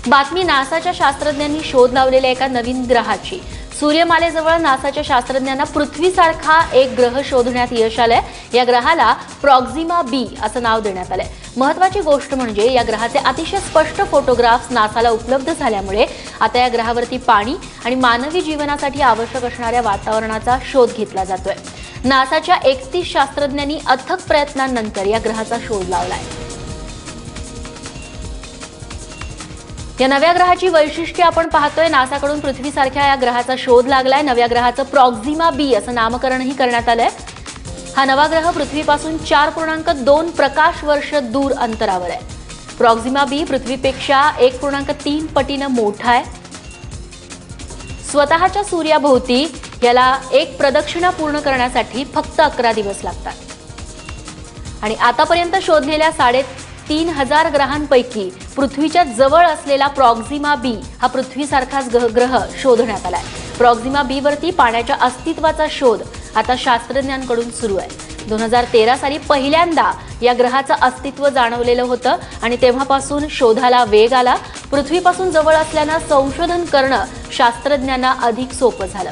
बातमी नासाच्या शास्त्रज्ञांनी शोध लावलेल्या एका नवीन ग्रहाची। सूर्यमालेजवळ नासाच्या शास्त्रज्ञांना पृथ्वीसारखा एक ग्रह शोधण्यात यश आलंय। या ग्रहाला प्रॉक्सिमा बी असं नाव देण्यात आलंय। महत्त्वाची गोष्ट म्हणजे या ग्रहाचे अतिशय स्पष्ट फोटोग्राफ्स नासाला उपलब्ध झाल्यामुळे आता या ग्रहावरती पाणी आणि मानवी जीवनासाठी आवश्यक असणाऱ्या वातावरणाचा शोध घेतला जातोय। नासाच्या 31 शास्त्रज्ञांनी अथक प्रयत्नांनंतर या ग्रहाचा शोध लावलाय। या नव्या ग्रहाची वैशिष्ट्ये आपण पाहतोय। नासाकडून पृथ्वीसारख्या या ग्रहाचा शोध लागलाय। नव्या ग्रहाचं प्रॉक्सिमा बी असं नामकरणही करण्यात आलंय। हा नवा ग्रह पृथ्वीपासून 4.2 प्रकाश वर्ष दूर अंतरावर आहे। प्रॉक्सिमा बी पृथ्वीपेक्षा 1.3 पटीनं मोठा आहे। स्वतःच्या सूर्याभोवती याला एक प्रदक्षिणा पूर्ण करण्यासाठी फक्त 11 दिवस लागतात। आणि आतापर्यंत शोधलेल्या 3,500 ग्रहांपैकी पृथ्वीच्या जवळ असलेला प्रॉक्सिमा बी हा पृथ्वीसारखाच ग्रह शोधण्यात आलाय। प्रॉक्सिमा बी वरती पाण्याच्या अस्तित्वाचा शोध आता शास्त्रज्ञांकडून सुरू आहे। 2013 साली पहिल्यांदा या ग्रहाचं अस्तित्व जाणवलेलं होतं आणि तेव्हापासून शोधाला वेग आला। पृथ्वीपासून जवळ असल्यानं संशोधन करणं शास्त्रज्ञांना अधिक सोपं झालं।